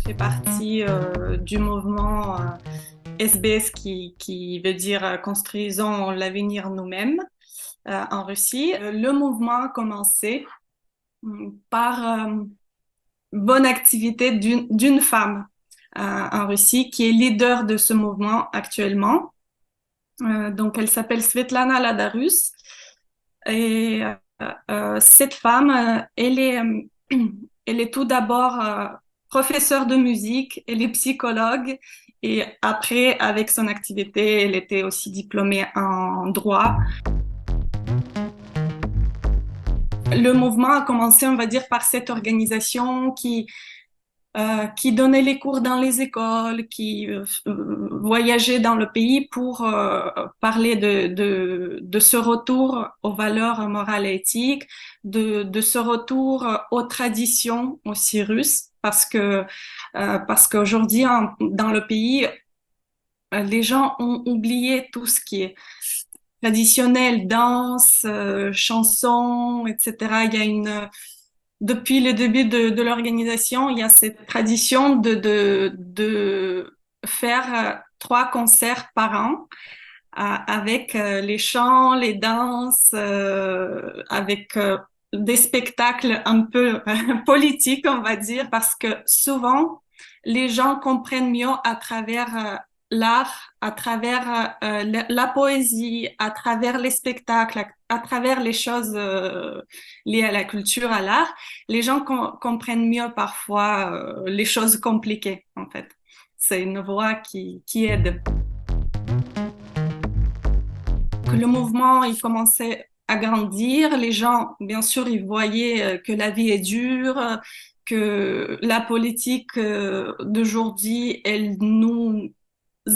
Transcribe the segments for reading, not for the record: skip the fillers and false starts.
fais partie du mouvement SBS qui veut dire Construisons l'avenir nous-mêmes en Russie. Le mouvement a commencé par bonne activité d'une femme en Russie qui est leader de ce mouvement actuellement. Donc, elle s'appelle Svetlana Ladarus. Et cette femme, elle est tout d'abord professeure de musique, elle est psychologue et après, avec son activité, elle était aussi diplômée en droit. Le mouvement a commencé, on va dire, par cette organisation qui donnait les cours dans les écoles, qui voyageait dans le pays pour parler de ce retour aux valeurs morales et éthiques, de ce retour aux traditions aussi russes, parce qu'aujourd'hui, dans le pays, les gens ont oublié tout ce qui est traditionnel, danse, chansons, etc. Il y a depuis le début de l'organisation, il y a cette tradition de faire 3 concerts par an avec les chants, les danses, avec des spectacles un peu politiques, on va dire, parce que souvent, les gens comprennent mieux à travers l'art, à travers la poésie, à travers les spectacles, à travers les choses liées à la culture, à l'art. Les gens comprennent mieux parfois les choses compliquées, en fait. C'est une voix qui aide. Que le mouvement, il commençait à grandir. Les gens, bien sûr, ils voyaient que la vie est dure, que la politique d'aujourd'hui, elle nous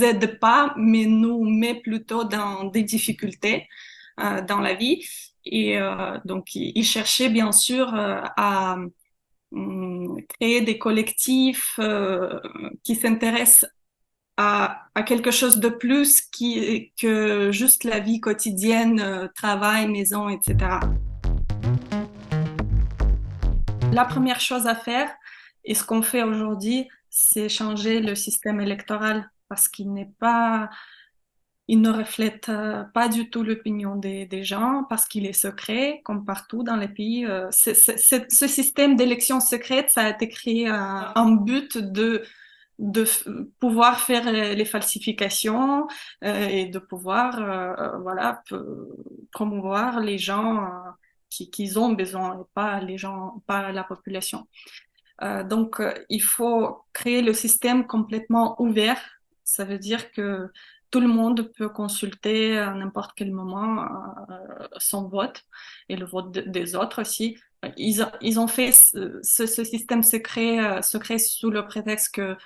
aide pas, mais nous met plutôt dans des difficultés dans la vie. Et donc, ils cherchaient bien sûr à créer des collectifs qui s'intéressent à quelque chose de plus que juste la vie quotidienne, travail, maison, etc. La première chose à faire, et ce qu'on fait aujourd'hui, c'est changer le système électoral parce il ne reflète pas du tout l'opinion des gens parce qu'il est secret, comme partout dans les pays. Ce système d'élection secrète, ça a été créé en but pouvoir faire les falsifications et de pouvoir voilà promouvoir les gens qui ont besoin et pas les gens, pas la population. Donc il faut créer le système complètement ouvert. Ça veut dire que tout le monde peut consulter à n'importe quel moment son vote et le vote des autres aussi. Ils ont fait ce système secret sous le prétexte que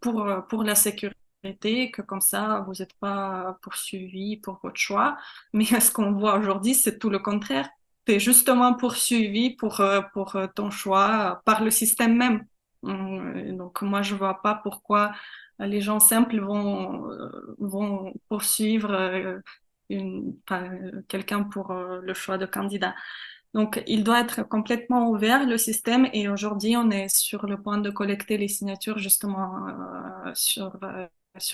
pour la sécurité, que comme ça, vous n'êtes pas poursuivi pour votre choix. Mais ce qu'on voit aujourd'hui, c'est tout le contraire. Tu es justement poursuivi pour ton choix par le système même. Donc, moi, je vois pas pourquoi les gens simples vont poursuivre enfin, quelqu'un pour le choix de candidat. Donc, il doit être complètement ouvert, le système, et aujourd'hui, on est sur le point de collecter les signatures justement sur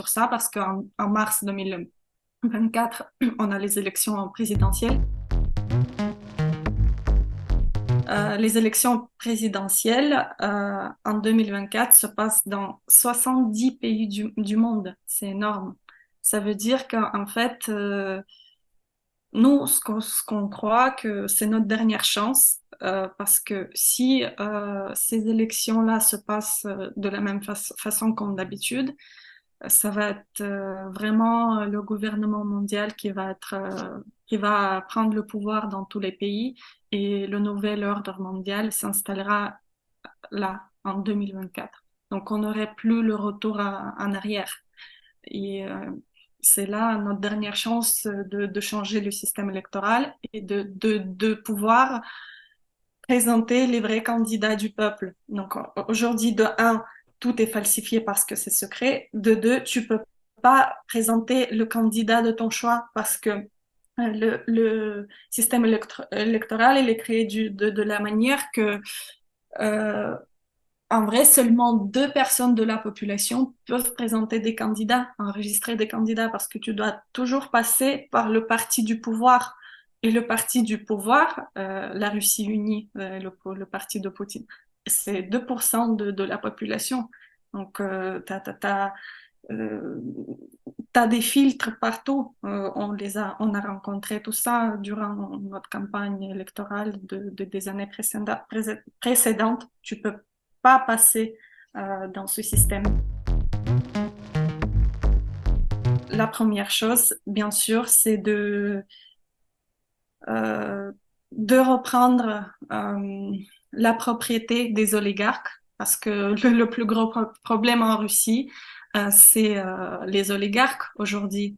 ça, parce qu'en mars 2024, on a les élections présidentielles. Les élections présidentielles en 2024 se passent dans 70 pays du monde. C'est énorme. Ça veut dire qu'en fait, nous, ce qu'on croit que c'est notre dernière chance, parce que si ces élections-là se passent de la même façon qu'en d'habitude, ça va être vraiment le gouvernement mondial qui va prendre le pouvoir dans tous les pays et le nouvel ordre mondial s'installera là, en 2024. Donc, on n'aurait plus le retour en arrière. Et c'est là notre dernière chance de changer le système électoral et de pouvoir présenter les vrais candidats du peuple. Donc aujourd'hui, de un, tout est falsifié parce que c'est secret. De deux, tu peux pas présenter le candidat de ton choix parce que le système électoral il est créé de la manière que euh, En vrai, seulement 2 personnes de la population peuvent présenter des candidats, enregistrer des candidats, parce que tu dois toujours passer par le parti du pouvoir. Et le parti du pouvoir, la Russie unie, le parti de Poutine, c'est 2% de la population. Donc, euh, t'as des filtres partout. On a rencontré tout ça durant notre campagne électorale des années précédentes. Tu peux pas passer dans ce système. La première chose, bien sûr, c'est euh, de reprendre la propriété des oligarques, parce que le plus gros problème en Russie, c'est les oligarques aujourd'hui.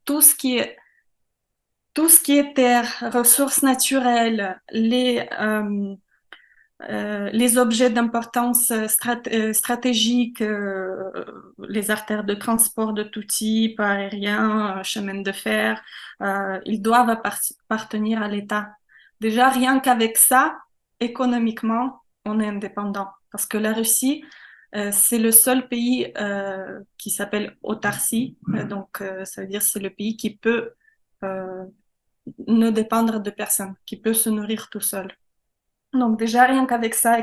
Tout ce qui est terre, ressources naturelles, les objets d'importance stratégique, les artères de transport de tout type, aérien, chemin de fer, ils doivent appartenir à l'État. Déjà, rien qu'avec ça, économiquement, on est indépendant. Parce que la Russie, c'est le seul pays qui s'appelle autarcie. Ça veut dire c'est le pays qui peut euh, ne dépendre de personne, qui peut se nourrir tout seul. Donc déjà, rien qu'avec ça,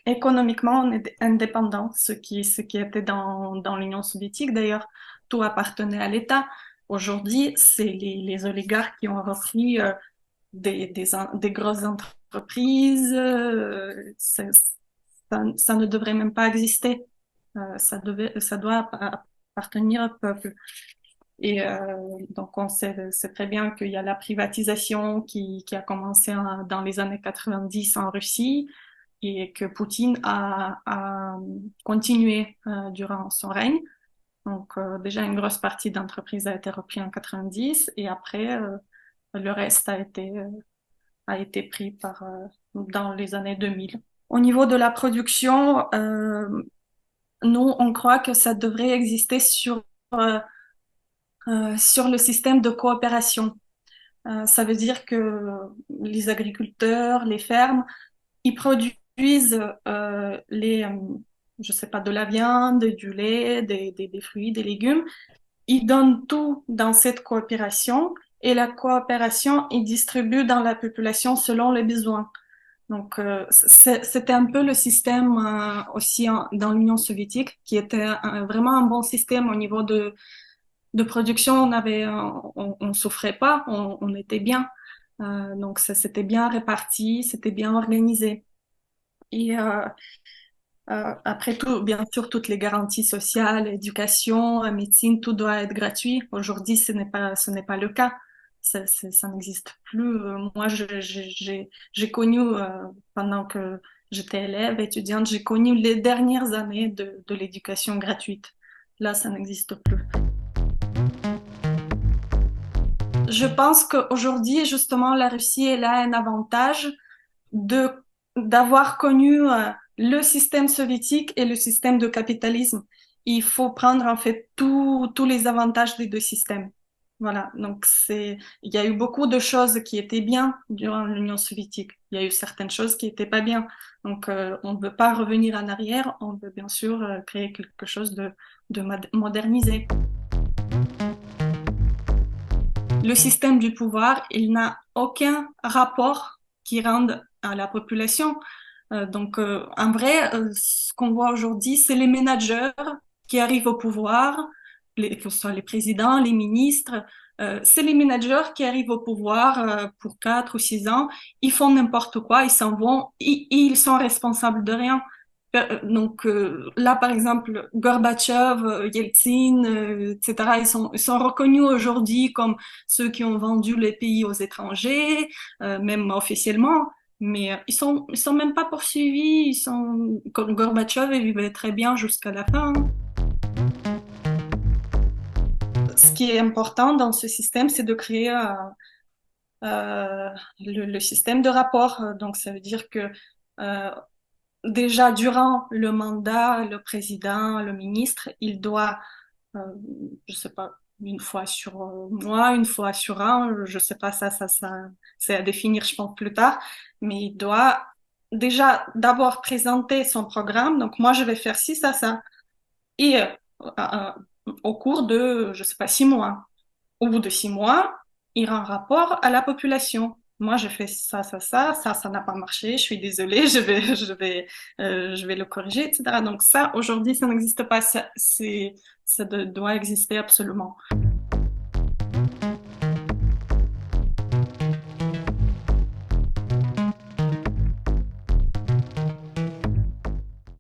économiquement, on est indépendant, ce qui était dans l'Union soviétique d'ailleurs, tout appartenait à l'État. Aujourd'hui, c'est les oligarques qui ont repris des grosses entreprises. Ça ne devrait même pas exister. Ça doit appartenir au peuple. Et donc, on sait très bien qu'il y a la privatisation qui a commencé dans les années 90 en Russie et que Poutine a continué durant son règne. Donc, déjà, une grosse partie d'entreprises a été reprise en 90 et après, le reste a été pris dans les années 2000. Au niveau de la production, nous, on croit que ça devrait exister euh, sur le système de coopération. Ça veut dire que les agriculteurs, les fermes, ils produisent je sais pas, de la viande, du lait, des fruits, des légumes. Ils donnent tout dans cette coopération et la coopération, ils distribuent dans la population selon les besoins. Donc, c'était un peu le système aussi dans l'Union soviétique, qui était vraiment un bon système au niveau de production. On souffrait pas, on était bien. Donc, ça c'était bien réparti, c'était bien organisé. Et après tout, bien sûr, toutes les garanties sociales, éducation, médecine, tout doit être gratuit. Aujourd'hui, ce n'est pas le cas. Ça n'existe plus. Moi, j'ai connu, pendant que j'étais élève, étudiante, j'ai connu les dernières années de l'éducation gratuite. Là, ça n'existe plus. Je pense qu'aujourd'hui, justement, la Russie, elle a un avantage de d'avoir connu le système soviétique et le système de capitalisme. Il faut prendre en fait tous les avantages des deux systèmes. Voilà, donc il y a eu beaucoup de choses qui étaient bien durant l'Union soviétique. Il y a eu certaines choses qui étaient pas bien. Donc, on ne veut pas revenir en arrière. On veut bien sûr créer quelque chose de modernisé. Le système du pouvoir, il n'a aucun rapport qui rende à la population. En vrai, ce qu'on voit aujourd'hui, c'est les managers qui arrivent au pouvoir, que ce soit les présidents, les ministres. C'est les managers qui arrivent au pouvoir pour 4 ou 6 ans. Ils font n'importe quoi, ils s'en vont, ils sont responsables de rien. Là, par exemple, Gorbatchev, Yeltsin, etc., ils sont reconnus aujourd'hui comme ceux qui ont vendu les pays aux étrangers, même officiellement. Mais ils sont même pas poursuivis. Comme Gorbatchev, il vivait très bien jusqu'à la fin. Ce qui est important dans ce système, c'est de créer le système de rapport. Donc, ça veut dire que euh, déjà durant le mandat, le président, le ministre, il doit, euh, je sais pas, une fois sur mois, une fois sur an, je sais pas, ça, c'est à définir, je pense, plus tard, mais il doit déjà d'abord présenter son programme. Donc, moi, je vais faire ci, ça. Et au cours de, je sais pas, 6 mois. Au bout de 6 mois, il rend rapport à la population. Moi, j'ai fait ça n'a pas marché. Je suis désolée, je vais le corriger, etc. Donc ça, aujourd'hui, ça n'existe pas. Ça doit exister absolument.